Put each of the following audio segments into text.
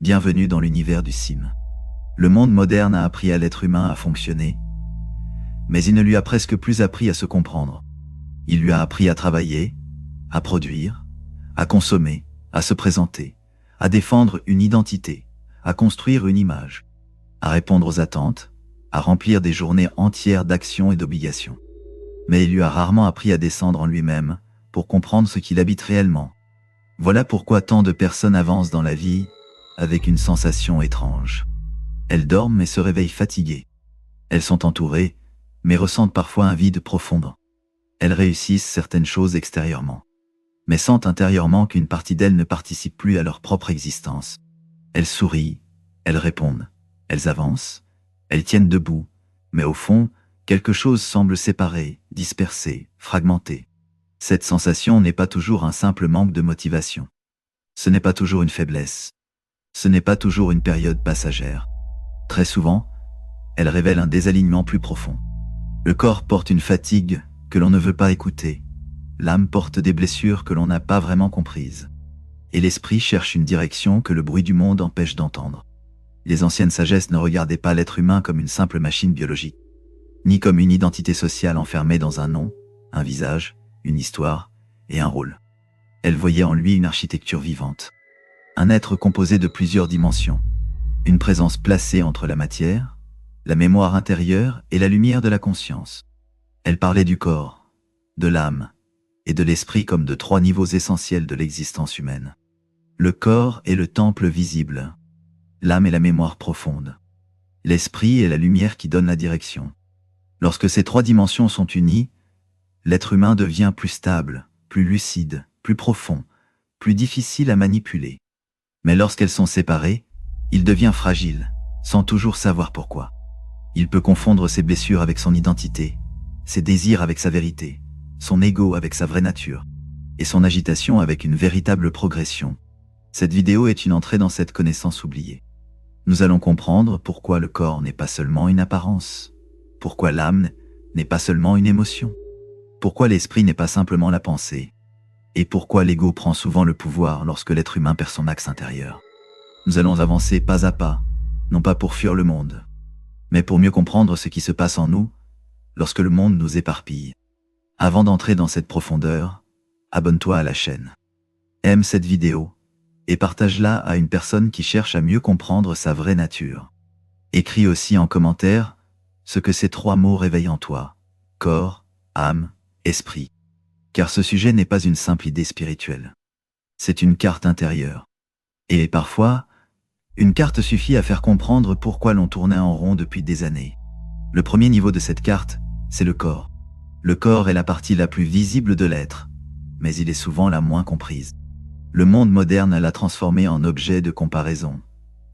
Bienvenue dans l'univers du CIM. Le monde moderne a appris à l'être humain à fonctionner, mais il ne lui a presque plus appris à se comprendre. Il lui a appris à travailler, à produire, à consommer, à se présenter, à défendre une identité, à construire une image, à répondre aux attentes, à remplir des journées entières d'actions et d'obligations. Mais il lui a rarement appris à descendre en lui-même pour comprendre ce qu'il habite réellement. Voilà pourquoi tant de personnes avancent dans la vie avec une sensation étrange. Elles dorment et se réveillent fatiguées. Elles sont entourées, mais ressentent parfois un vide profond. Elles réussissent certaines choses extérieurement, mais sentent intérieurement qu'une partie d'elles ne participe plus à leur propre existence. Elles sourient, elles répondent, elles avancent, elles tiennent debout, mais au fond, quelque chose semble séparé, dispersé, fragmenté. Cette sensation n'est pas toujours un simple manque de motivation. Ce n'est pas toujours une faiblesse. Ce n'est pas toujours une période passagère. Très souvent, elle révèle un désalignement plus profond. Le corps porte une fatigue que l'on ne veut pas écouter. L'âme porte des blessures que l'on n'a pas vraiment comprises. Et l'esprit cherche une direction que le bruit du monde empêche d'entendre. Les anciennes sagesses ne regardaient pas l'être humain comme une simple machine biologique, ni comme une identité sociale enfermée dans un nom, un visage, une histoire et un rôle. Elles voyaient en lui une architecture vivante. Un être composé de plusieurs dimensions, une présence placée entre la matière, la mémoire intérieure et la lumière de la conscience. Elle parlait du corps, de l'âme et de l'esprit comme de trois niveaux essentiels de l'existence humaine. Le corps est le temple visible, l'âme est la mémoire profonde, l'esprit est la lumière qui donne la direction. Lorsque ces trois dimensions sont unies, l'être humain devient plus stable, plus lucide, plus profond, plus difficile à manipuler. Mais lorsqu'elles sont séparées, il devient fragile, sans toujours savoir pourquoi. Il peut confondre ses blessures avec son identité, ses désirs avec sa vérité, son ego avec sa vraie nature, et son agitation avec une véritable progression. Cette vidéo est une entrée dans cette connaissance oubliée. Nous allons comprendre pourquoi le corps n'est pas seulement une apparence, pourquoi l'âme n'est pas seulement une émotion, pourquoi l'esprit n'est pas simplement la pensée, et pourquoi l'ego prend souvent le pouvoir lorsque l'être humain perd son axe intérieur. Nous allons avancer pas à pas, non pas pour fuir le monde, mais pour mieux comprendre ce qui se passe en nous lorsque le monde nous éparpille. Avant d'entrer dans cette profondeur, abonne-toi à la chaîne. Aime cette vidéo et partage-la à une personne qui cherche à mieux comprendre sa vraie nature. Écris aussi en commentaire ce que ces trois mots réveillent en toi: corps, âme, esprit. Car ce sujet n'est pas une simple idée spirituelle. C'est une carte intérieure. Et parfois, une carte suffit à faire comprendre pourquoi l'on tournait en rond depuis des années. Le premier niveau de cette carte, c'est le corps. Le corps est la partie la plus visible de l'être, mais il est souvent la moins comprise. Le monde moderne l'a transformé en objet de comparaison,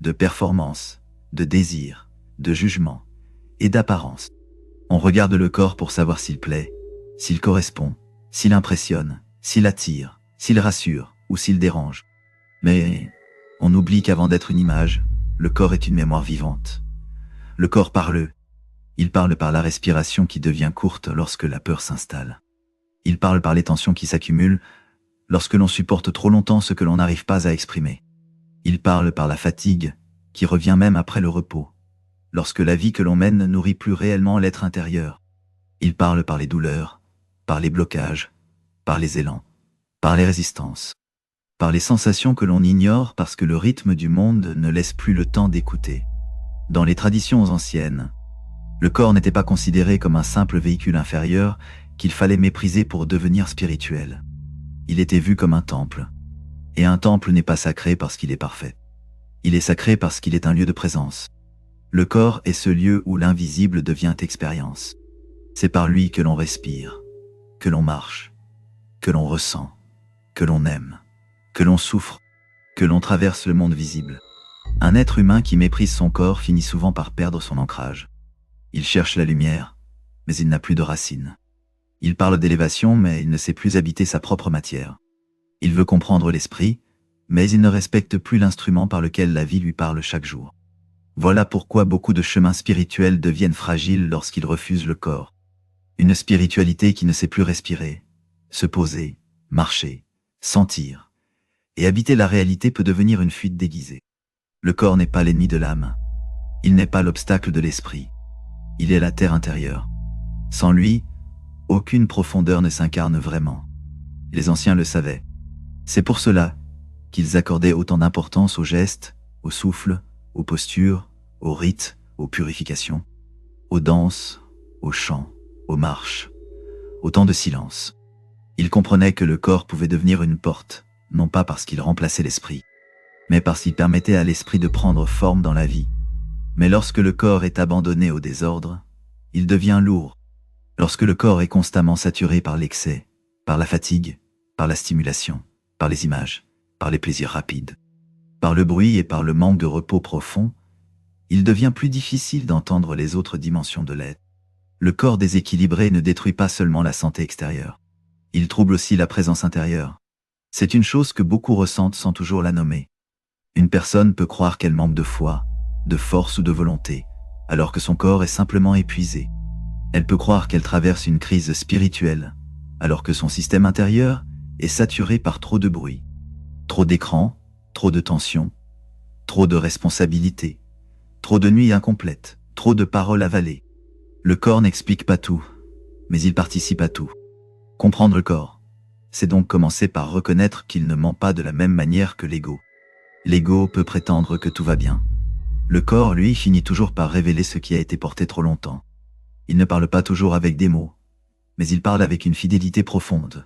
de performance, de désir, de jugement et d'apparence. On regarde le corps pour savoir s'il plaît, s'il correspond, s'il impressionne, s'il attire, s'il rassure ou s'il dérange. Mais on oublie qu'avant d'être une image, le corps est une mémoire vivante. Le corps parle. Il parle par la respiration qui devient courte lorsque la peur s'installe. Il parle par les tensions qui s'accumulent lorsque l'on supporte trop longtemps ce que l'on n'arrive pas à exprimer. Il parle par la fatigue qui revient même après le repos, lorsque la vie que l'on mène ne nourrit plus réellement l'être intérieur. Il parle par les douleurs, par les blocages, par les élans, par les résistances, par les sensations que l'on ignore parce que le rythme du monde ne laisse plus le temps d'écouter. Dans les traditions anciennes, le corps n'était pas considéré comme un simple véhicule inférieur qu'il fallait mépriser pour devenir spirituel. Il était vu comme un temple. Et un temple n'est pas sacré parce qu'il est parfait. Il est sacré parce qu'il est un lieu de présence. Le corps est ce lieu où l'invisible devient expérience. C'est par lui que l'on respire, que l'on marche, que l'on ressent, que l'on aime, que l'on souffre, que l'on traverse le monde visible. Un être humain qui méprise son corps finit souvent par perdre son ancrage. Il cherche la lumière, mais il n'a plus de racines. Il parle d'élévation, mais il ne sait plus habiter sa propre matière. Il veut comprendre l'esprit, mais il ne respecte plus l'instrument par lequel la vie lui parle chaque jour. Voilà pourquoi beaucoup de chemins spirituels deviennent fragiles lorsqu'ils refusent le corps. Une spiritualité qui ne sait plus respirer, se poser, marcher, sentir et habiter la réalité peut devenir une fuite déguisée. Le corps n'est pas l'ennemi de l'âme. Il n'est pas l'obstacle de l'esprit. Il est la terre intérieure. Sans lui, aucune profondeur ne s'incarne vraiment. Les anciens le savaient. C'est pour cela qu'ils accordaient autant d'importance aux gestes, au souffle, aux postures, aux rites, aux purifications, aux danses, aux chants, aux marches, au temps de silence. Ils comprenaient que le corps pouvait devenir une porte, non pas parce qu'il remplaçait l'esprit, mais parce qu'il permettait à l'esprit de prendre forme dans la vie. Mais lorsque le corps est abandonné au désordre, il devient lourd. Lorsque le corps est constamment saturé par l'excès, par la fatigue, par la stimulation, par les images, par les plaisirs rapides, par le bruit et par le manque de repos profond, il devient plus difficile d'entendre les autres dimensions de l'être. Le corps déséquilibré ne détruit pas seulement la santé extérieure. Il trouble aussi la présence intérieure. C'est une chose que beaucoup ressentent sans toujours la nommer. Une personne peut croire qu'elle manque de foi, de force ou de volonté, alors que son corps est simplement épuisé. Elle peut croire qu'elle traverse une crise spirituelle, alors que son système intérieur est saturé par trop de bruit, trop d'écrans, trop de tensions, trop de responsabilités, trop de nuits incomplètes, trop de paroles avalées. Le corps n'explique pas tout, mais il participe à tout. Comprendre le corps, c'est donc commencer par reconnaître qu'il ne ment pas de la même manière que l'ego. L'ego peut prétendre que tout va bien. Le corps, lui, finit toujours par révéler ce qui a été porté trop longtemps. Il ne parle pas toujours avec des mots, mais il parle avec une fidélité profonde.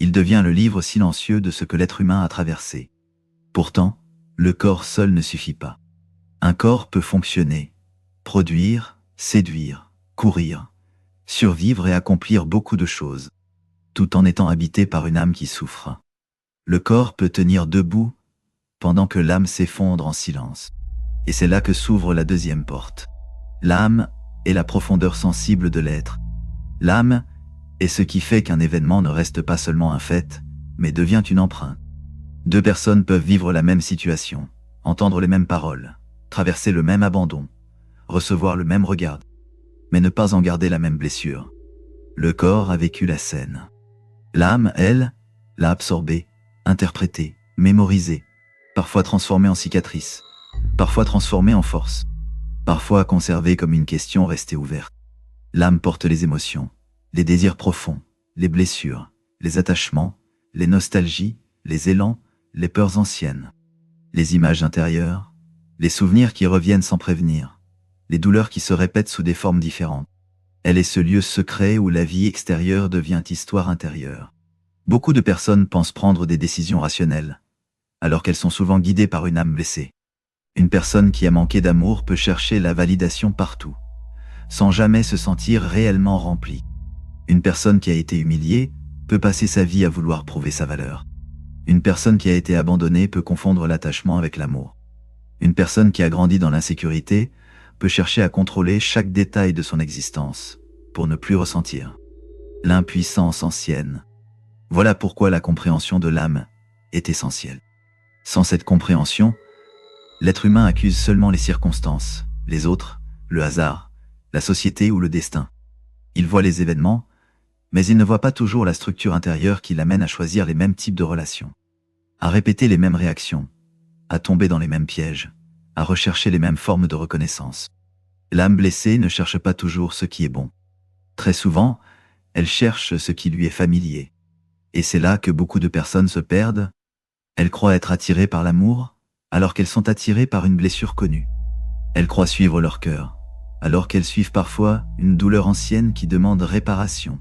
Il devient le livre silencieux de ce que l'être humain a traversé. Pourtant, le corps seul ne suffit pas. Un corps peut fonctionner, produire, séduire, courir, survivre et accomplir beaucoup de choses, tout en étant habité par une âme qui souffre. Le corps peut tenir debout pendant que l'âme s'effondre en silence. Et c'est là que s'ouvre la deuxième porte. L'âme est la profondeur sensible de l'être. L'âme est ce qui fait qu'un événement ne reste pas seulement un fait, mais devient une empreinte. Deux personnes peuvent vivre la même situation, entendre les mêmes paroles, traverser le même abandon, recevoir le même regard, mais ne pas en garder la même blessure. Le corps a vécu la scène. L'âme, elle, l'a absorbée, interprétée, mémorisée, parfois transformée en cicatrice, parfois transformée en force, parfois conservée comme une question restée ouverte. L'âme porte les émotions, les désirs profonds, les blessures, les attachements, les nostalgies, les élans, les peurs anciennes, les images intérieures, les souvenirs qui reviennent sans prévenir, les douleurs qui se répètent sous des formes différentes. Elle est ce lieu secret où la vie extérieure devient histoire intérieure. Beaucoup de personnes pensent prendre des décisions rationnelles, alors qu'elles sont souvent guidées par une âme blessée. Une personne qui a manqué d'amour peut chercher la validation partout, sans jamais se sentir réellement remplie. Une personne qui a été humiliée peut passer sa vie à vouloir prouver sa valeur. Une personne qui a été abandonnée peut confondre l'attachement avec l'amour. Une personne qui a grandi dans l'insécurité peut chercher à contrôler chaque détail de son existence, pour ne plus ressentir l'impuissance ancienne. Voilà pourquoi la compréhension de l'âme est essentielle. Sans cette compréhension, l'être humain accuse seulement les circonstances, les autres, le hasard, la société ou le destin. Il voit les événements, mais il ne voit pas toujours la structure intérieure qui l'amène à choisir les mêmes types de relations, à répéter les mêmes réactions, à tomber dans les mêmes pièges, à rechercher les mêmes formes de reconnaissance. L'âme blessée ne cherche pas toujours ce qui est bon. Très souvent, elle cherche ce qui lui est familier. Et c'est là que beaucoup de personnes se perdent. Elles croient être attirées par l'amour, alors qu'elles sont attirées par une blessure connue. Elles croient suivre leur cœur, alors qu'elles suivent parfois une douleur ancienne qui demande réparation.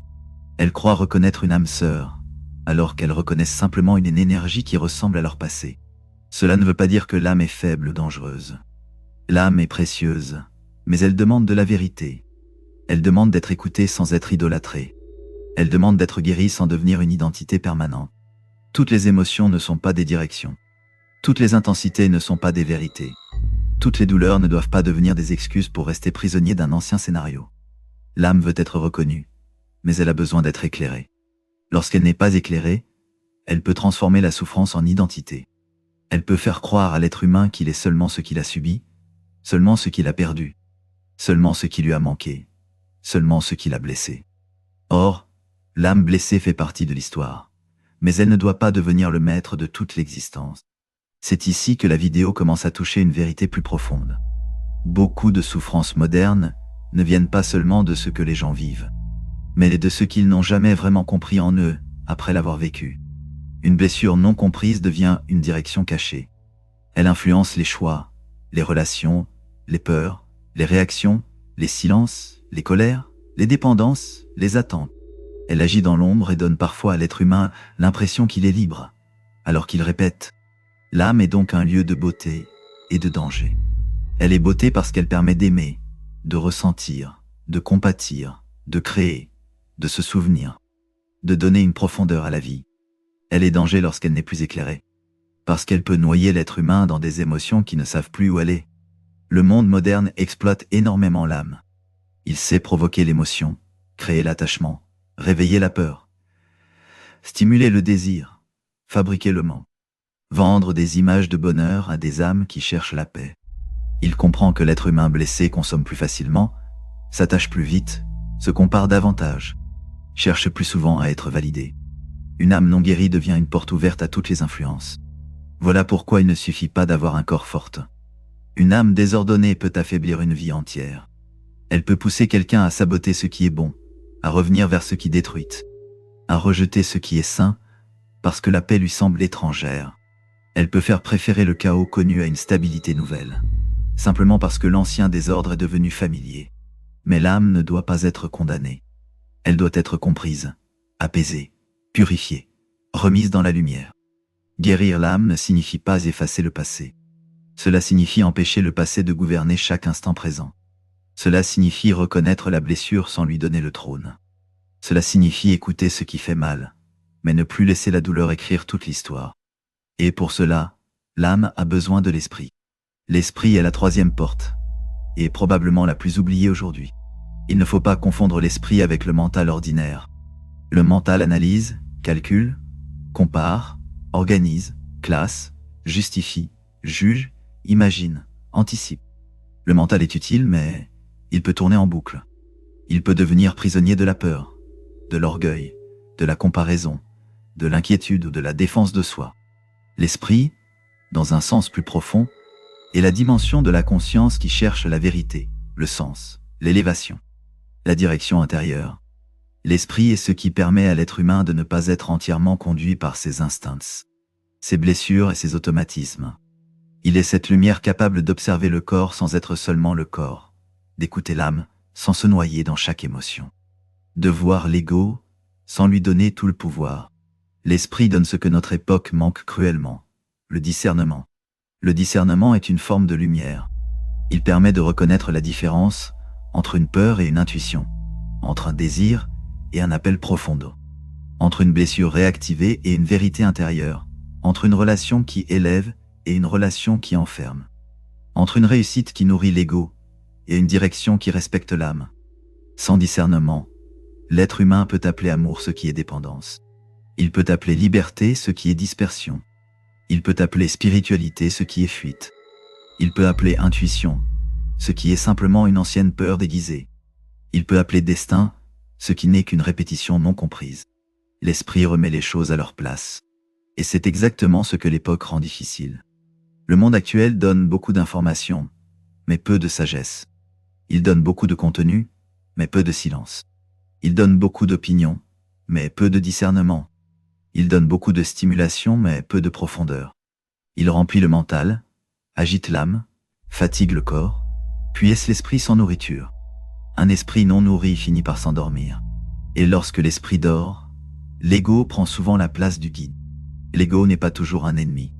Elles croient reconnaître une âme sœur, alors qu'elles reconnaissent simplement une énergie qui ressemble à leur passé. Cela ne veut pas dire que l'âme est faible ou dangereuse. L'âme est précieuse, mais elle demande de la vérité. Elle demande d'être écoutée sans être idolâtrée. Elle demande d'être guérie sans devenir une identité permanente. Toutes les émotions ne sont pas des directions. Toutes les intensités ne sont pas des vérités. Toutes les douleurs ne doivent pas devenir des excuses pour rester prisonnier d'un ancien scénario. L'âme veut être reconnue, mais elle a besoin d'être éclairée. Lorsqu'elle n'est pas éclairée, elle peut transformer la souffrance en identité. Elle peut faire croire à l'être humain qu'il est seulement ce qu'il a subi, seulement ce qu'il a perdu, seulement ce qui lui a manqué, seulement ce qui l'a blessé. Or, l'âme blessée fait partie de l'histoire, mais elle ne doit pas devenir le maître de toute l'existence. C'est ici que la vidéo commence à toucher une vérité plus profonde. Beaucoup de souffrances modernes ne viennent pas seulement de ce que les gens vivent, mais de ce qu'ils n'ont jamais vraiment compris en eux après l'avoir vécu. Une blessure non comprise devient une direction cachée. Elle influence les choix, les relations, les peurs, les réactions, les silences, les colères, les dépendances, les attentes. Elle agit dans l'ombre et donne parfois à l'être humain l'impression qu'il est libre, alors qu'il répète. L'âme est donc un lieu de beauté et de danger. Elle est beauté parce qu'elle permet d'aimer, de ressentir, de compatir, de créer, de se souvenir, de donner une profondeur à la vie. Elle est danger lorsqu'elle n'est plus éclairée, parce qu'elle peut noyer l'être humain dans des émotions qui ne savent plus où aller. Le monde moderne exploite énormément l'âme. Il sait provoquer l'émotion, créer l'attachement, réveiller la peur, stimuler le désir, fabriquer le manque, vendre des images de bonheur à des âmes qui cherchent la paix. Il comprend que l'être humain blessé consomme plus facilement, s'attache plus vite, se compare davantage, cherche plus souvent à être validé. Une âme non guérie devient une porte ouverte à toutes les influences. Voilà pourquoi il ne suffit pas d'avoir un corps fort. Une âme désordonnée peut affaiblir une vie entière. Elle peut pousser quelqu'un à saboter ce qui est bon, à revenir vers ce qui détruit, à rejeter ce qui est sain, parce que la paix lui semble étrangère. Elle peut faire préférer le chaos connu à une stabilité nouvelle, simplement parce que l'ancien désordre est devenu familier. Mais l'âme ne doit pas être condamnée. Elle doit être comprise, apaisée, purifiée, remise dans la lumière. Guérir l'âme ne signifie pas effacer le passé. Cela signifie empêcher le passé de gouverner chaque instant présent. Cela signifie reconnaître la blessure sans lui donner le trône. Cela signifie écouter ce qui fait mal, mais ne plus laisser la douleur écrire toute l'histoire. Et pour cela, l'âme a besoin de l'esprit. L'esprit est la troisième porte, et probablement la plus oubliée aujourd'hui. Il ne faut pas confondre l'esprit avec le mental ordinaire. Le mental analyse, calcule, compare, organise, classe, justifie, juge, imagine, anticipe. Le mental est utile, mais il peut tourner en boucle. Il peut devenir prisonnier de la peur, de l'orgueil, de la comparaison, de l'inquiétude ou de la défense de soi. L'esprit, dans un sens plus profond, est la dimension de la conscience qui cherche la vérité, le sens, l'élévation, la direction intérieure. L'esprit est ce qui permet à l'être humain de ne pas être entièrement conduit par ses instincts, ses blessures et ses automatismes. Il est cette lumière capable d'observer le corps sans être seulement le corps, d'écouter l'âme sans se noyer dans chaque émotion, de voir l'ego sans lui donner tout le pouvoir. L'esprit donne ce que notre époque manque cruellement, le discernement. Le discernement est une forme de lumière. Il permet de reconnaître la différence entre une peur et une intuition, entre un désir et un appel profondo, entre une blessure réactivée et une vérité intérieure, entre une relation qui élève et une relation qui enferme, entre une réussite qui nourrit l'ego et une direction qui respecte l'âme. Sans discernement, l'être humain peut appeler amour ce qui est dépendance. Il peut appeler liberté ce qui est dispersion. Il peut appeler spiritualité ce qui est fuite. Il peut appeler intuition ce qui est simplement une ancienne peur déguisée. Il peut appeler destin ce qui n'est qu'une répétition non comprise. L'esprit remet les choses à leur place. Et c'est exactement ce que l'époque rend difficile. Le monde actuel donne beaucoup d'informations, mais peu de sagesse. Il donne beaucoup de contenu, mais peu de silence. Il donne beaucoup d'opinions, mais peu de discernement. Il donne beaucoup de stimulation, mais peu de profondeur. Il remplit le mental, agite l'âme, fatigue le corps, puis laisse l'esprit sans nourriture. Un esprit non nourri finit par s'endormir. Et lorsque l'esprit dort, l'ego prend souvent la place du guide. L'ego n'est pas toujours un ennemi.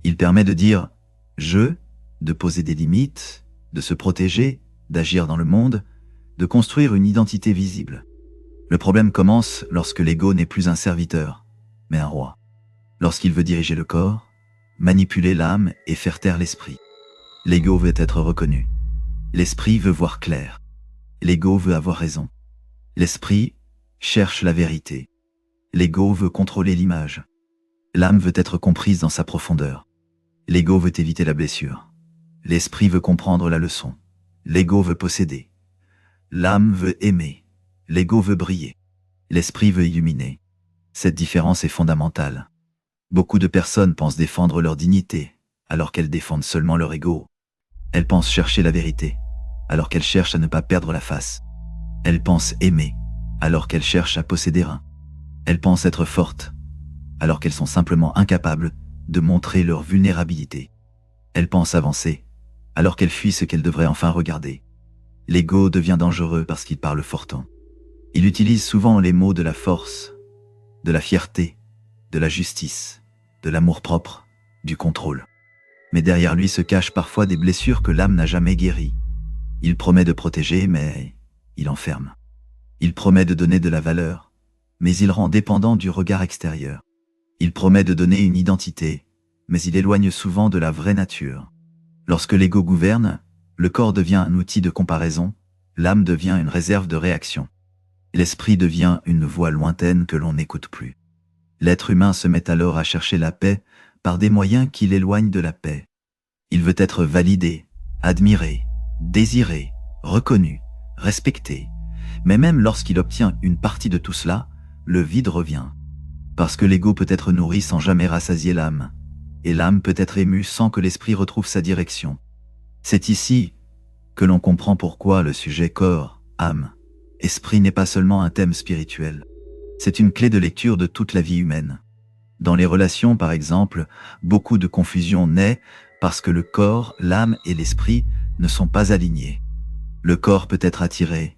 Il permet de dire « je », de poser des limites, de se protéger, d'agir dans le monde, de construire une identité visible. Le problème commence lorsque l'ego n'est plus un serviteur, mais un roi. Lorsqu'il veut diriger le corps, manipuler l'âme et faire taire l'esprit. L'ego veut être reconnu. L'esprit veut voir clair. L'ego veut avoir raison. L'esprit cherche la vérité. L'ego veut contrôler l'image. L'âme veut être comprise dans sa profondeur. L'ego veut éviter la blessure. L'esprit veut comprendre la leçon. L'ego veut posséder. L'âme veut aimer. L'ego veut briller. L'esprit veut illuminer. Cette différence est fondamentale. Beaucoup de personnes pensent défendre leur dignité, alors qu'elles défendent seulement leur ego. Elles pensent chercher la vérité, alors qu'elles cherchent à ne pas perdre la face. Elles pensent aimer, alors qu'elles cherchent à posséder un. Elles pensent être fortes, alors qu'elles sont simplement incapables de montrer leur vulnérabilité. Elles pensent avancer, alors qu'elles fuient ce qu'elles devraient enfin regarder. L'ego devient dangereux parce qu'il parle fortement. Il utilise souvent les mots de la force, de la fierté, de la justice, de l'amour-propre, du contrôle. Mais derrière lui se cachent parfois des blessures que l'âme n'a jamais guéries. Il promet de protéger, mais il enferme. Il promet de donner de la valeur, mais il rend dépendant du regard extérieur. Il promet de donner une identité, mais il éloigne souvent de la vraie nature. Lorsque l'ego gouverne, le corps devient un outil de comparaison, l'âme devient une réserve de réaction. L'esprit devient une voix lointaine que l'on n'écoute plus. L'être humain se met alors à chercher la paix par des moyens qui l'éloignent de la paix. Il veut être validé, admiré, désiré, reconnu, respecté. Mais même lorsqu'il obtient une partie de tout cela, le vide revient. Parce que l'ego peut être nourri sans jamais rassasier l'âme. Et l'âme peut être émue sans que l'esprit retrouve sa direction. C'est ici que l'on comprend pourquoi le sujet corps, âme, esprit n'est pas seulement un thème spirituel. C'est une clé de lecture de toute la vie humaine. Dans les relations, par exemple, beaucoup de confusion naît parce que le corps, l'âme et l'esprit ne sont pas alignés. Le corps peut être attiré,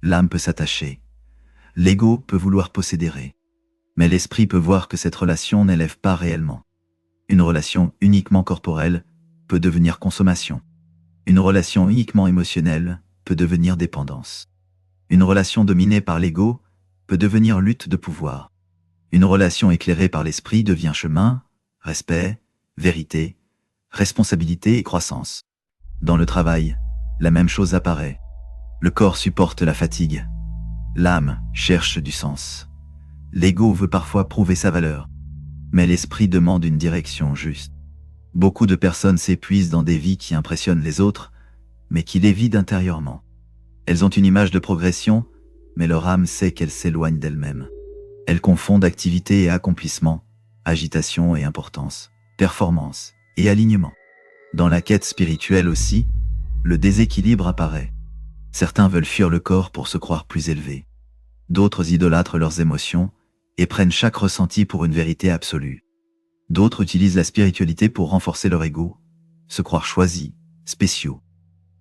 l'âme peut s'attacher, l'ego peut vouloir posséder. Mais l'esprit peut voir que cette relation n'élève pas réellement. Une relation uniquement corporelle peut devenir consommation. Une relation uniquement émotionnelle peut devenir dépendance. Une relation dominée par l'ego peut devenir lutte de pouvoir. Une relation éclairée par l'esprit devient chemin, respect, vérité, responsabilité et croissance. Dans le travail, la même chose apparaît. Le corps supporte la fatigue. L'âme cherche du sens. L'ego veut parfois prouver sa valeur. Mais l'esprit demande une direction juste. Beaucoup de personnes s'épuisent dans des vies qui impressionnent les autres, mais qui les vident intérieurement. Elles ont une image de progression, mais leur âme sait qu'elle s'éloigne d'elle-même. Elles confondent activité et accomplissement, agitation et importance, performance et alignement. Dans la quête spirituelle aussi, le déséquilibre apparaît. Certains veulent fuir le corps pour se croire plus élevés. D'autres idolâtrent leurs émotions et prennent chaque ressenti pour une vérité absolue. D'autres utilisent la spiritualité pour renforcer leur ego, se croire choisis, spéciaux,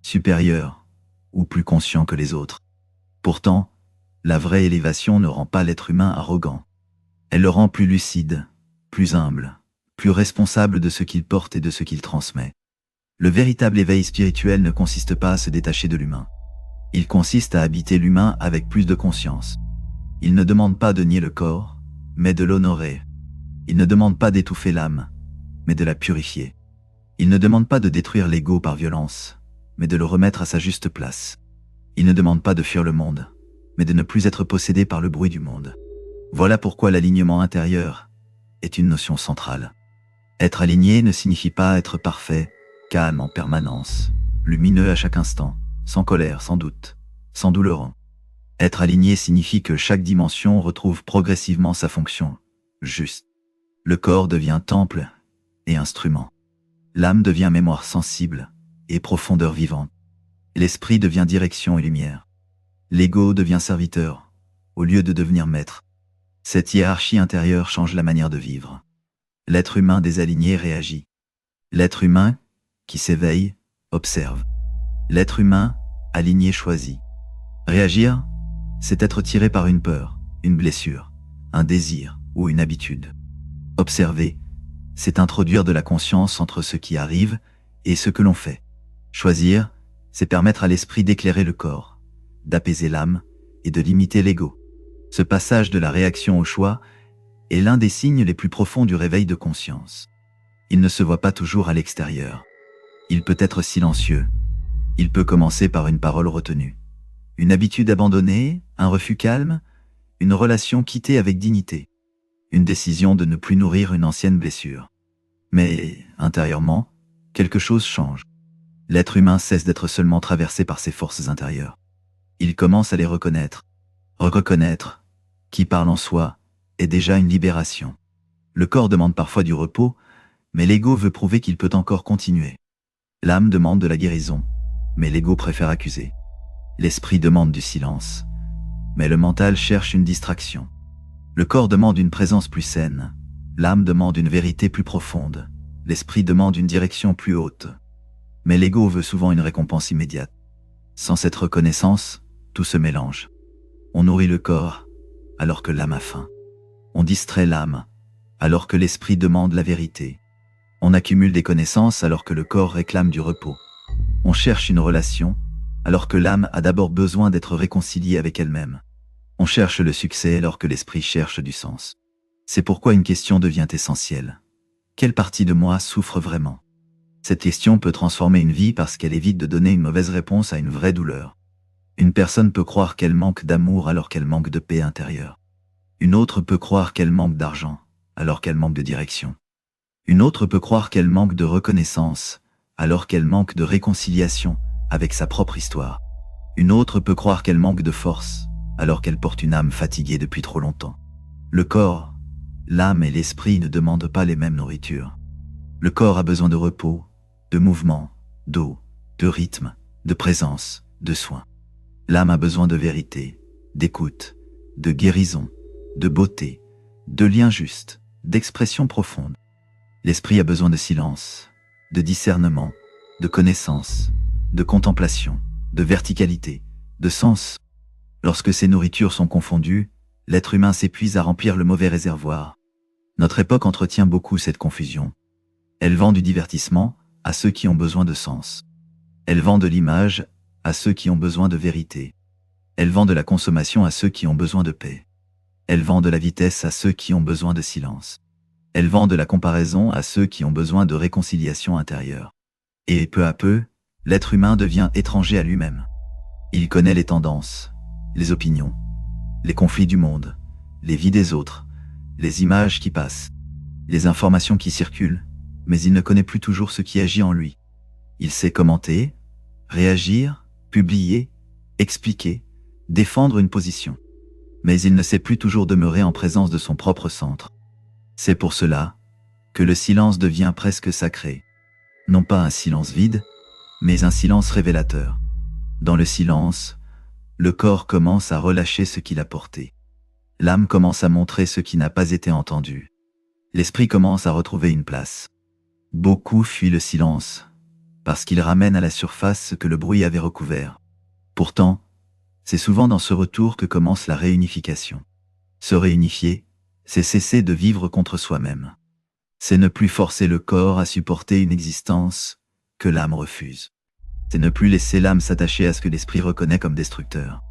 supérieurs ou plus conscients que les autres. Pourtant, la vraie élévation ne rend pas l'être humain arrogant. Elle le rend plus lucide, plus humble, plus responsable de ce qu'il porte et de ce qu'il transmet. Le véritable éveil spirituel ne consiste pas à se détacher de l'humain. Il consiste à habiter l'humain avec plus de conscience. Il ne demande pas de nier le corps, mais de l'honorer. Il ne demande pas d'étouffer l'âme, mais de la purifier. Il ne demande pas de détruire l'ego par violence, mais de le remettre à sa juste place. Il ne demande pas de fuir le monde, mais de ne plus être possédé par le bruit du monde. Voilà pourquoi l'alignement intérieur est une notion centrale. Être aligné ne signifie pas être parfait, calme en permanence, lumineux à chaque instant, sans colère, sans doute, sans douleur. Être aligné signifie que chaque dimension retrouve progressivement sa fonction, juste. Le corps devient temple et instrument. L'âme devient mémoire sensible et profondeur vivante. L'esprit devient direction et lumière. L'ego devient serviteur, au lieu de devenir maître. Cette hiérarchie intérieure change la manière de vivre. L'être humain désaligné réagit. L'être humain, qui s'éveille, observe. L'être humain, aligné choisit. Réagir, c'est être tiré par une peur, une blessure, un désir ou une habitude. Observer, c'est introduire de la conscience entre ce qui arrive et ce que l'on fait. Choisir, c'est permettre à l'esprit d'éclairer le corps, d'apaiser l'âme et de limiter l'ego. Ce passage de la réaction au choix est l'un des signes les plus profonds du réveil de conscience. Il ne se voit pas toujours à l'extérieur. Il peut être silencieux. Il peut commencer par une parole retenue, une habitude abandonnée, un refus calme, une relation quittée avec dignité, une décision de ne plus nourrir une ancienne blessure. Mais, intérieurement, quelque chose change. L'être humain cesse d'être seulement traversé par ses forces intérieures. Il commence à les reconnaître. Reconnaître, qui parle en soi, est déjà une libération. Le corps demande parfois du repos, mais l'ego veut prouver qu'il peut encore continuer. L'âme demande de la guérison, mais l'ego préfère accuser. L'esprit demande du silence, mais le mental cherche une distraction. Le corps demande une présence plus saine, l'âme demande une vérité plus profonde, l'esprit demande une direction plus haute. Mais l'ego veut souvent une récompense immédiate. Sans cette reconnaissance, tout se mélange. On nourrit le corps, alors que l'âme a faim. On distrait l'âme, alors que l'esprit demande la vérité. On accumule des connaissances alors que le corps réclame du repos. On cherche une relation, alors que l'âme a d'abord besoin d'être réconciliée avec elle-même. On cherche le succès alors que l'esprit cherche du sens. C'est pourquoi une question devient essentielle. Quelle partie de moi souffre vraiment? Cette question peut transformer une vie parce qu'elle évite de donner une mauvaise réponse à une vraie douleur. Une personne peut croire qu'elle manque d'amour alors qu'elle manque de paix intérieure. Une autre peut croire qu'elle manque d'argent alors qu'elle manque de direction. Une autre peut croire qu'elle manque de reconnaissance alors qu'elle manque de réconciliation avec sa propre histoire. Une autre peut croire qu'elle manque de force alors qu'elle porte une âme fatiguée depuis trop longtemps. Le corps, l'âme et l'esprit ne demandent pas les mêmes nourritures. Le corps a besoin de repos, de mouvement, d'eau, de rythme, de présence, de soins. L'âme a besoin de vérité, d'écoute, de guérison, de beauté, de liens justes, d'expression profonde. L'esprit a besoin de silence, de discernement, de connaissance, de contemplation, de verticalité, de sens. Lorsque ces nourritures sont confondues, l'être humain s'épuise à remplir le mauvais réservoir. Notre époque entretient beaucoup cette confusion. Elle vend du divertissement à ceux qui ont besoin de sens. Elle vend de l'image à ceux qui ont besoin de vérité. Elle vend de la consommation à ceux qui ont besoin de paix. Elle vend de la vitesse à ceux qui ont besoin de silence. Elle vend de la comparaison à ceux qui ont besoin de réconciliation intérieure. Et peu à peu, l'être humain devient étranger à lui-même. Il connaît les tendances, les opinions, les conflits du monde, les vies des autres, les images qui passent, les informations qui circulent, mais il ne connaît plus toujours ce qui agit en lui. Il sait commenter, réagir, publier, expliquer, défendre une position. Mais il ne sait plus toujours demeurer en présence de son propre centre. C'est pour cela que le silence devient presque sacré. Non pas un silence vide, mais un silence révélateur. Dans le silence, le corps commence à relâcher ce qu'il a porté. L'âme commence à montrer ce qui n'a pas été entendu. L'esprit commence à retrouver une place. Beaucoup fuient le silence, parce qu'il ramène à la surface ce que le bruit avait recouvert. Pourtant, c'est souvent dans ce retour que commence la réunification. Se réunifier, c'est cesser de vivre contre soi-même. C'est ne plus forcer le corps à supporter une existence que l'âme refuse. C'est ne plus laisser l'âme s'attacher à ce que l'esprit reconnaît comme destructeur.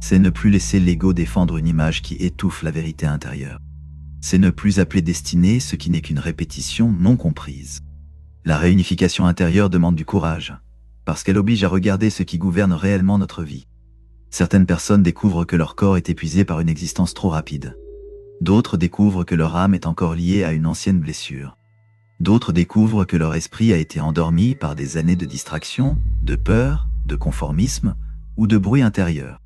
C'est ne plus laisser l'ego défendre une image qui étouffe la vérité intérieure. C'est ne plus appeler destinée ce qui n'est qu'une répétition non comprise. La réunification intérieure demande du courage, parce qu'elle oblige à regarder ce qui gouverne réellement notre vie. Certaines personnes découvrent que leur corps est épuisé par une existence trop rapide. D'autres découvrent que leur âme est encore liée à une ancienne blessure. D'autres découvrent que leur esprit a été endormi par des années de distraction, de peur, de conformisme ou de bruit intérieur.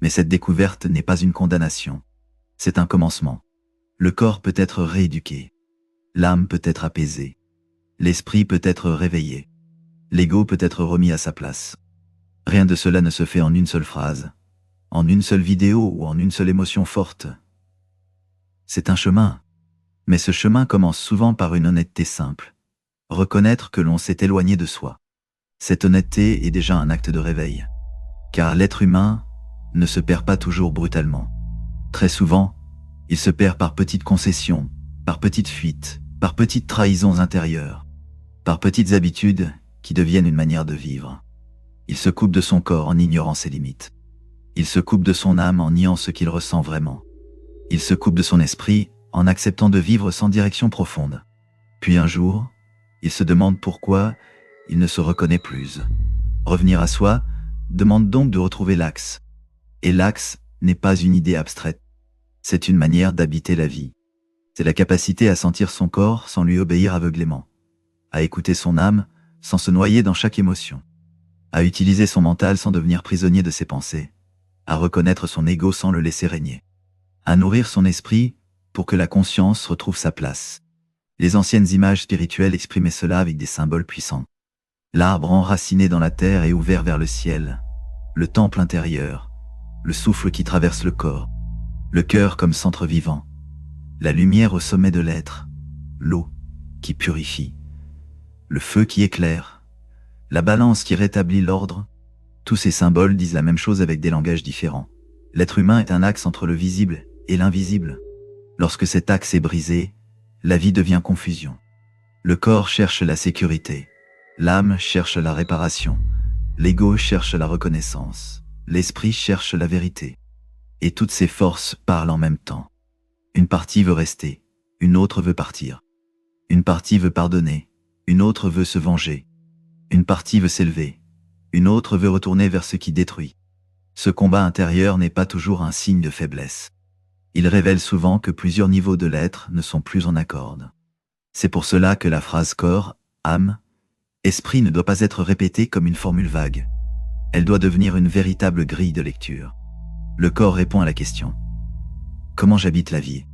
Mais cette découverte n'est pas une condamnation. C'est un commencement. Le corps peut être rééduqué. L'âme peut être apaisée. L'esprit peut être réveillé. L'ego peut être remis à sa place. Rien de cela ne se fait en une seule phrase, en une seule vidéo ou en une seule émotion forte. C'est un chemin. Mais ce chemin commence souvent par une honnêteté simple. Reconnaître que l'on s'est éloigné de soi. Cette honnêteté est déjà un acte de réveil. Car l'être humain ne se perd pas toujours brutalement. Très souvent, il se perd par petites concessions, par petites fuites, par petites trahisons intérieures, par petites habitudes qui deviennent une manière de vivre. Il se coupe de son corps en ignorant ses limites. Il se coupe de son âme en niant ce qu'il ressent vraiment. Il se coupe de son esprit en acceptant de vivre sans direction profonde. Puis un jour, il se demande pourquoi il ne se reconnaît plus. Revenir à soi demande donc de retrouver l'axe. Et l'axe n'est pas une idée abstraite. C'est une manière d'habiter la vie. C'est la capacité à sentir son corps sans lui obéir aveuglément, à écouter son âme sans se noyer dans chaque émotion, à utiliser son mental sans devenir prisonnier de ses pensées, à reconnaître son ego sans le laisser régner, à nourrir son esprit pour que la conscience retrouve sa place. Les anciennes images spirituelles exprimaient cela avec des symboles puissants. L'arbre enraciné dans la terre et ouvert vers le ciel, le temple intérieur, le souffle qui traverse le corps, le cœur comme centre vivant, la lumière au sommet de l'être, l'eau qui purifie, le feu qui éclaire, la balance qui rétablit l'ordre. Tous ces symboles disent la même chose avec des langages différents. L'être humain est un axe entre le visible et l'invisible. Lorsque cet axe est brisé, la vie devient confusion. Le corps cherche la sécurité, l'âme cherche la réparation, l'ego cherche la reconnaissance, l'esprit cherche la vérité. Et toutes ces forces parlent en même temps. Une partie veut rester, une autre veut partir. Une partie veut pardonner, une autre veut se venger. Une partie veut s'élever, une autre veut retourner vers ce qui détruit. Ce combat intérieur n'est pas toujours un signe de faiblesse. Il révèle souvent que plusieurs niveaux de l'être ne sont plus en accord. C'est pour cela que la phrase corps, âme, esprit ne doit pas être répétée comme une formule vague. Elle doit devenir une véritable grille de lecture. Le corps répond à la question « Comment j'habite la vie ?»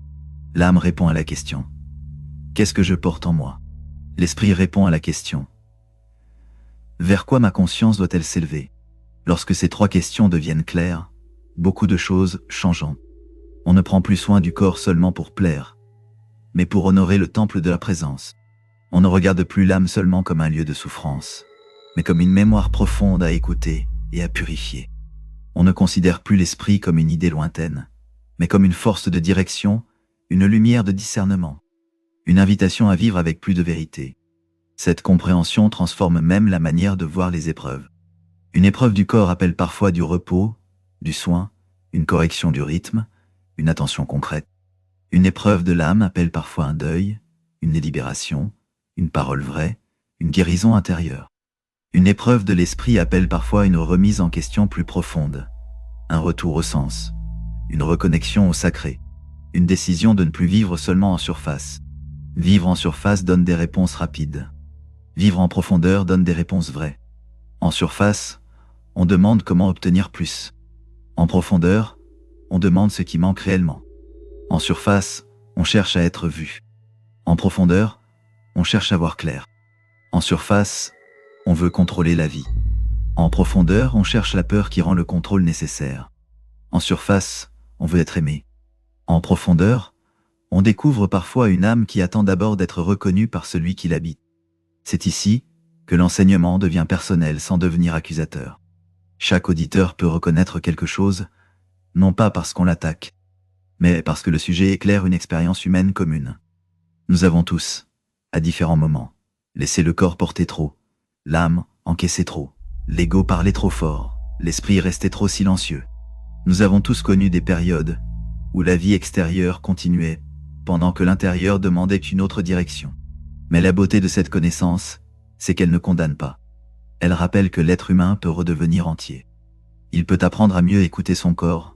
L'âme répond à la question « Qu'est-ce que je porte en moi ?» L'esprit répond à la question « Vers quoi ma conscience doit-elle s'élever ?» Lorsque ces trois questions deviennent claires, beaucoup de choses changent. On ne prend plus soin du corps seulement pour plaire, mais pour honorer le temple de la présence. On ne regarde plus l'âme seulement comme un lieu de souffrance, mais comme une mémoire profonde à écouter et à purifier. On ne considère plus l'esprit comme une idée lointaine, mais comme une force de direction, une lumière de discernement, une invitation à vivre avec plus de vérité. Cette compréhension transforme même la manière de voir les épreuves. Une épreuve du corps appelle parfois du repos, du soin, une correction du rythme, une attention concrète. Une épreuve de l'âme appelle parfois un deuil, une délibération, une parole vraie, une guérison intérieure. Une épreuve de l'esprit appelle parfois une remise en question plus profonde, un retour au sens, une reconnexion au sacré, une décision de ne plus vivre seulement en surface. Vivre en surface donne des réponses rapides. Vivre en profondeur donne des réponses vraies. En surface, on demande comment obtenir plus. En profondeur, on demande ce qui manque réellement. En surface, on cherche à être vu. En profondeur, on cherche à voir clair. En surface, on veut contrôler la vie. En profondeur, on cherche la peur qui rend le contrôle nécessaire. En surface, on veut être aimé. En profondeur, on découvre parfois une âme qui attend d'abord d'être reconnue par celui qui l'habite. C'est ici que l'enseignement devient personnel sans devenir accusateur. Chaque auditeur peut reconnaître quelque chose, non pas parce qu'on l'attaque, mais parce que le sujet éclaire une expérience humaine commune. Nous avons tous, à différents moments, laissé le corps porter trop, l'âme encaisser trop, l'ego parler trop fort, l'esprit rester trop silencieux. Nous avons tous connu des périodes où la vie extérieure continuait, pendant que l'intérieur demandait une autre direction. Mais la beauté de cette connaissance, c'est qu'elle ne condamne pas. Elle rappelle que l'être humain peut redevenir entier. Il peut apprendre à mieux écouter son corps,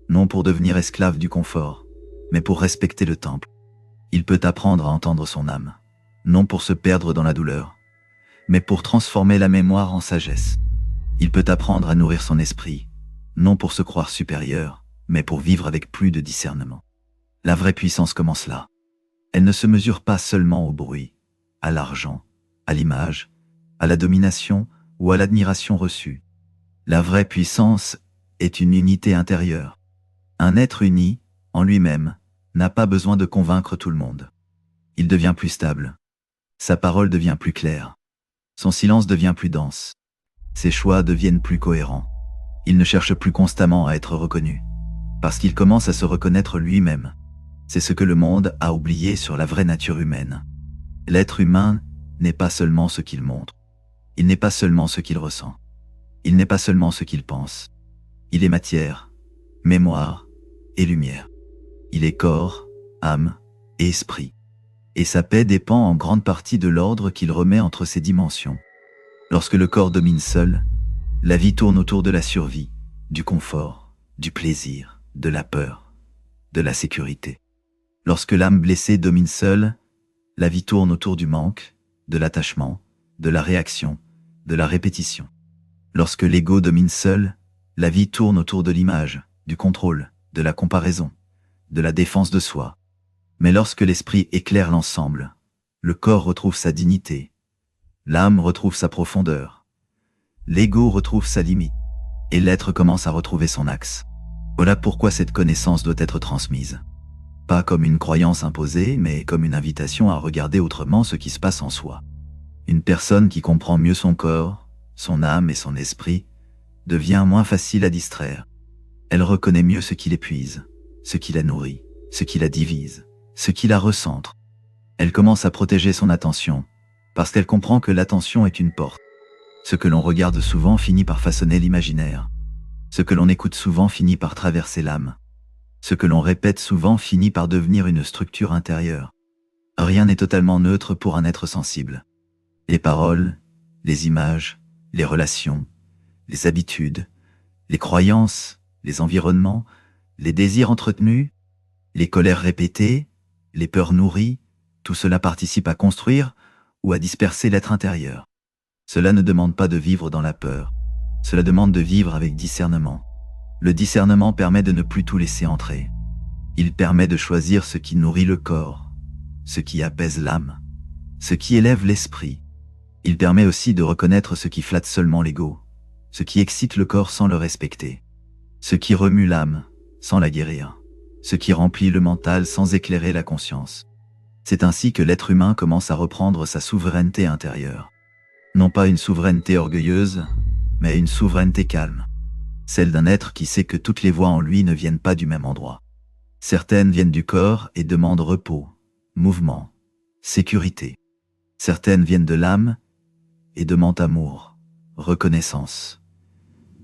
non pour devenir esclave du confort, mais pour respecter le temple. Il peut apprendre à entendre son âme, non pour se perdre dans la douleur, mais pour transformer la mémoire en sagesse. Il peut apprendre à nourrir son esprit, non pour se croire supérieur, mais pour vivre avec plus de discernement. La vraie puissance commence là. Elle ne se mesure pas seulement au bruit, à l'argent, à l'image, à la domination ou à l'admiration reçue. La vraie puissance est une unité intérieure. Un être uni, en lui-même, n'a pas besoin de convaincre tout le monde. Il devient plus stable. Sa parole devient plus claire. Son silence devient plus dense. Ses choix deviennent plus cohérents. Il ne cherche plus constamment à être reconnu, parce qu'il commence à se reconnaître lui-même. C'est ce que le monde a oublié sur la vraie nature humaine. L'être humain n'est pas seulement ce qu'il montre. Il n'est pas seulement ce qu'il ressent. Il n'est pas seulement ce qu'il pense. Il est matière, mémoire et lumière. Il est corps, âme et esprit. Et sa paix dépend en grande partie de l'ordre qu'il remet entre ces dimensions. Lorsque le corps domine seul, la vie tourne autour de la survie, du confort, du plaisir, de la peur, de la sécurité. Lorsque l'âme blessée domine seule, la vie tourne autour du manque, de l'attachement, de la réaction, de la répétition. Lorsque l'ego domine seul, la vie tourne autour de l'image, du contrôle, de la comparaison, de la défense de soi. Mais lorsque l'esprit éclaire l'ensemble, le corps retrouve sa dignité, l'âme retrouve sa profondeur, l'ego retrouve sa limite, et l'être commence à retrouver son axe. Voilà pourquoi cette connaissance doit être transmise. Pas comme une croyance imposée, mais comme une invitation à regarder autrement ce qui se passe en soi. Une personne qui comprend mieux son corps, son âme et son esprit, devient moins facile à distraire. Elle reconnaît mieux ce qui l'épuise, ce qui la nourrit, ce qui la divise, ce qui la recentre. Elle commence à protéger son attention, parce qu'elle comprend que l'attention est une porte. Ce que l'on regarde souvent finit par façonner l'imaginaire. Ce que l'on écoute souvent finit par traverser l'âme. Ce que l'on répète souvent finit par devenir une structure intérieure. Rien n'est totalement neutre pour un être sensible. Les paroles, les images, les relations, les habitudes, les croyances, les environnements, les désirs entretenus, les colères répétées, les peurs nourries, tout cela participe à construire ou à disperser l'être intérieur. Cela ne demande pas de vivre dans la peur. Cela demande de vivre avec discernement. Le discernement permet de ne plus tout laisser entrer. Il permet de choisir ce qui nourrit le corps, ce qui apaise l'âme, ce qui élève l'esprit. Il permet aussi de reconnaître ce qui flatte seulement l'ego, ce qui excite le corps sans le respecter, ce qui remue l'âme sans la guérir, ce qui remplit le mental sans éclairer la conscience. C'est ainsi que l'être humain commence à reprendre sa souveraineté intérieure. Non pas une souveraineté orgueilleuse, mais une souveraineté calme. Celle d'un être qui sait que toutes les voix en lui ne viennent pas du même endroit. Certaines viennent du corps et demandent repos, mouvement, sécurité. Certaines viennent de l'âme et demandent amour, reconnaissance,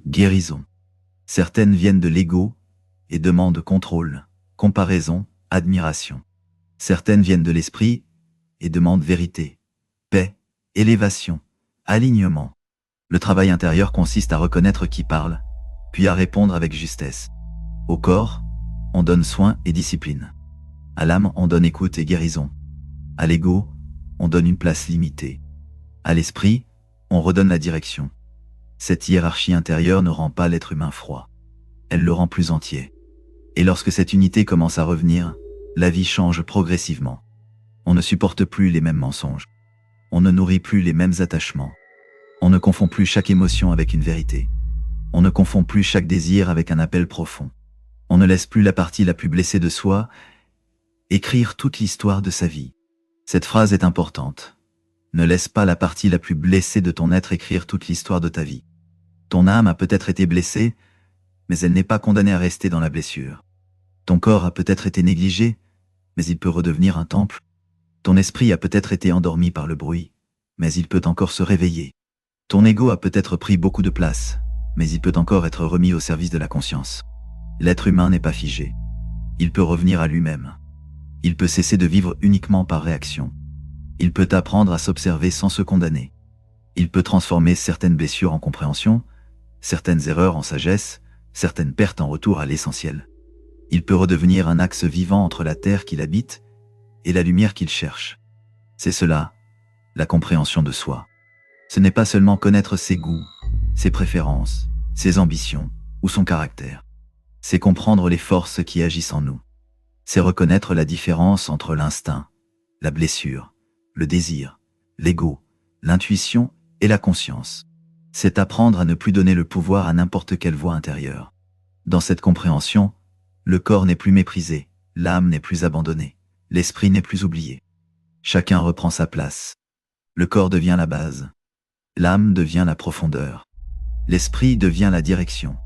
guérison. Certaines viennent de l'ego et demandent contrôle, comparaison, admiration. Certaines viennent de l'esprit et demandent vérité, paix, élévation, alignement. Le travail intérieur consiste à reconnaître qui parle, puis à répondre avec justesse. Au corps, on donne soin et discipline. À l'âme, on donne écoute et guérison. À l'ego, on donne une place limitée. À l'esprit, on redonne la direction. Cette hiérarchie intérieure ne rend pas l'être humain froid. Elle le rend plus entier. Et lorsque cette unité commence à revenir, la vie change progressivement. On ne supporte plus les mêmes mensonges. On ne nourrit plus les mêmes attachements. On ne confond plus chaque émotion avec une vérité. On ne confond plus chaque désir avec un appel profond. On ne laisse plus la partie la plus blessée de soi écrire toute l'histoire de sa vie. Cette phrase est importante. Ne laisse pas la partie la plus blessée de ton être écrire toute l'histoire de ta vie. Ton âme a peut-être été blessée, mais elle n'est pas condamnée à rester dans la blessure. Ton corps a peut-être été négligé, mais il peut redevenir un temple. Ton esprit a peut-être été endormi par le bruit, mais il peut encore se réveiller. Ton ego a peut-être pris beaucoup de place, mais il peut encore être remis au service de la conscience. L'être humain n'est pas figé. Il peut revenir à lui-même. Il peut cesser de vivre uniquement par réaction. Il peut apprendre à s'observer sans se condamner. Il peut transformer certaines blessures en compréhension, certaines erreurs en sagesse, certaines pertes en retour à l'essentiel. Il peut redevenir un axe vivant entre la terre qu'il habite et la lumière qu'il cherche. C'est cela, la compréhension de soi. Ce n'est pas seulement connaître ses goûts, ses préférences, ses ambitions ou son caractère. C'est comprendre les forces qui agissent en nous. C'est reconnaître la différence entre l'instinct, la blessure, le désir, l'ego, l'intuition et la conscience. C'est apprendre à ne plus donner le pouvoir à n'importe quelle voix intérieure. Dans cette compréhension, le corps n'est plus méprisé, l'âme n'est plus abandonnée, l'esprit n'est plus oublié. Chacun reprend sa place. Le corps devient la base. L'âme devient la profondeur. L'esprit devient la direction.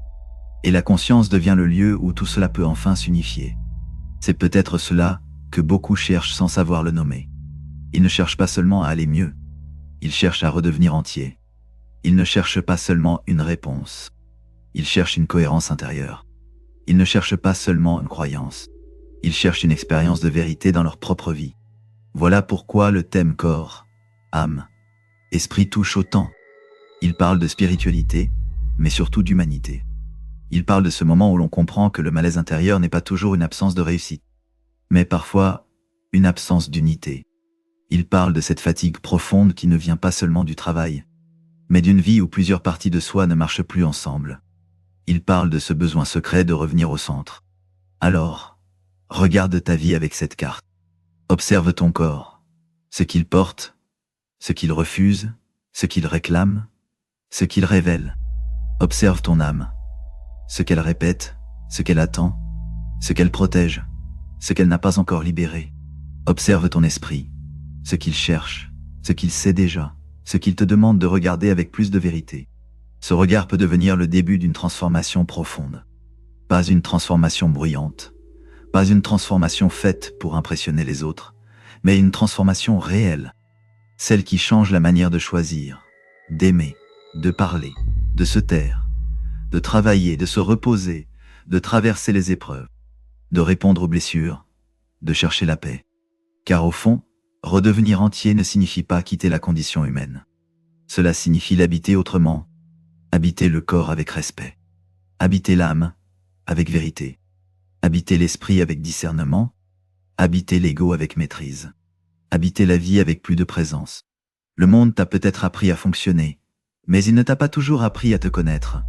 Et la conscience devient le lieu où tout cela peut enfin s'unifier. C'est peut-être cela que beaucoup cherchent sans savoir le nommer. Ils ne cherchent pas seulement à aller mieux. Ils cherchent à redevenir entiers. Ils ne cherchent pas seulement une réponse. Ils cherchent une cohérence intérieure. Ils ne cherchent pas seulement une croyance. Ils cherchent une expérience de vérité dans leur propre vie. Voilà pourquoi le thème corps, âme, esprit touche autant. Il parle de spiritualité, mais surtout d'humanité. Il parle de ce moment où l'on comprend que le malaise intérieur n'est pas toujours une absence de réussite, mais parfois une absence d'unité. Il parle de cette fatigue profonde qui ne vient pas seulement du travail, mais d'une vie où plusieurs parties de soi ne marchent plus ensemble. Il parle de ce besoin secret de revenir au centre. Alors, regarde ta vie avec cette carte. Observe ton corps, ce qu'il porte, ce qu'il refuse, ce qu'il réclame, ce qu'il révèle. Observe ton âme, ce qu'elle répète, ce qu'elle attend, ce qu'elle protège, ce qu'elle n'a pas encore libéré. Observe ton esprit, ce qu'il cherche, ce qu'il sait déjà, ce qu'il te demande de regarder avec plus de vérité. Ce regard peut devenir le début d'une transformation profonde. Pas une transformation bruyante, pas une transformation faite pour impressionner les autres, mais une transformation réelle, celle qui change la manière de choisir, d'aimer, de parler, de se taire, de travailler, de se reposer, de traverser les épreuves, de répondre aux blessures, de chercher la paix. Car au fond, redevenir entier ne signifie pas quitter la condition humaine. Cela signifie l'habiter autrement, habiter le corps avec respect, habiter l'âme avec vérité, habiter l'esprit avec discernement, habiter l'ego avec maîtrise, habiter la vie avec plus de présence. Le monde t'a peut-être appris à fonctionner, mais il ne t'a pas toujours appris à te connaître.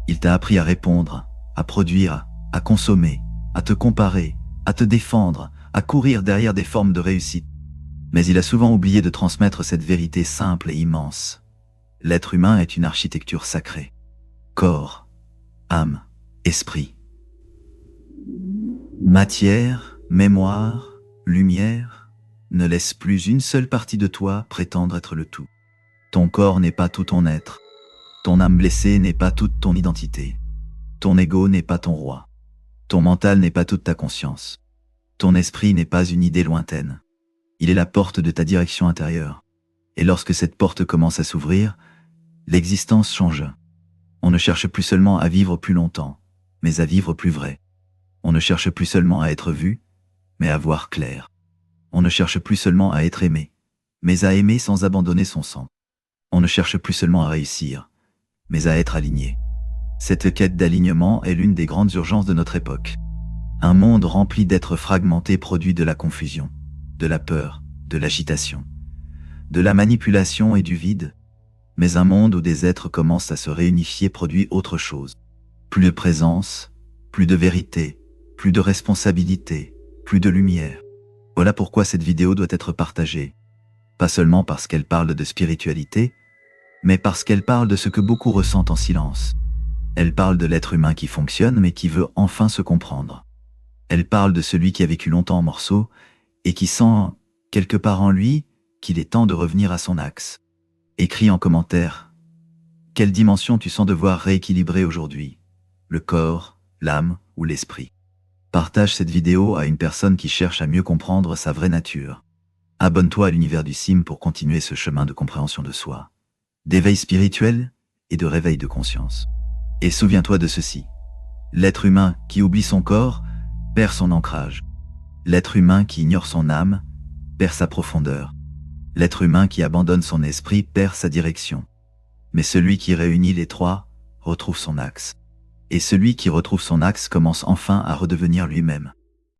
Il t'a appris à répondre, à produire, à consommer, à te comparer, à te défendre, à courir derrière des formes de réussite. Mais il a souvent oublié de transmettre cette vérité simple et immense. L'être humain est une architecture sacrée. Corps, âme, esprit. Matière, mémoire, lumière, ne laisse plus une seule partie de toi prétendre être le tout. Ton corps n'est pas tout ton être. Ton âme blessée n'est pas toute ton identité. Ton ego n'est pas ton roi. Ton mental n'est pas toute ta conscience. Ton esprit n'est pas une idée lointaine. Il est la porte de ta direction intérieure. Et lorsque cette porte commence à s'ouvrir, l'existence change. On ne cherche plus seulement à vivre plus longtemps, mais à vivre plus vrai. On ne cherche plus seulement à être vu, mais à voir clair. On ne cherche plus seulement à être aimé, mais à aimer sans abandonner son sang. On ne cherche plus seulement à réussir, mais à être aligné. Cette quête d'alignement est l'une des grandes urgences de notre époque. Un monde rempli d'êtres fragmentés produit de la confusion, de la peur, de l'agitation, de la manipulation et du vide. Mais un monde où des êtres commencent à se réunifier produit autre chose. Plus de présence, plus de vérité, plus de responsabilité, plus de lumière. Voilà pourquoi cette vidéo doit être partagée. Pas seulement parce qu'elle parle de spiritualité, mais parce qu'elle parle de ce que beaucoup ressentent en silence. Elle parle de l'être humain qui fonctionne mais qui veut enfin se comprendre. Elle parle de celui qui a vécu longtemps en morceaux et qui sent, quelque part en lui, qu'il est temps de revenir à son axe. Écris en commentaire. Quelle dimension tu sens devoir rééquilibrer aujourd'hui? Le corps, l'âme ou l'esprit? Partage cette vidéo à une personne qui cherche à mieux comprendre sa vraie nature. Abonne-toi à l'univers du Sim pour continuer ce chemin de compréhension de soi, d'éveil spirituel et de réveil de conscience. Et souviens-toi de ceci. L'être humain qui oublie son corps perd son ancrage. L'être humain qui ignore son âme perd sa profondeur. L'être humain qui abandonne son esprit perd sa direction. Mais celui qui réunit les trois retrouve son axe. Et celui qui retrouve son axe commence enfin à redevenir lui-même.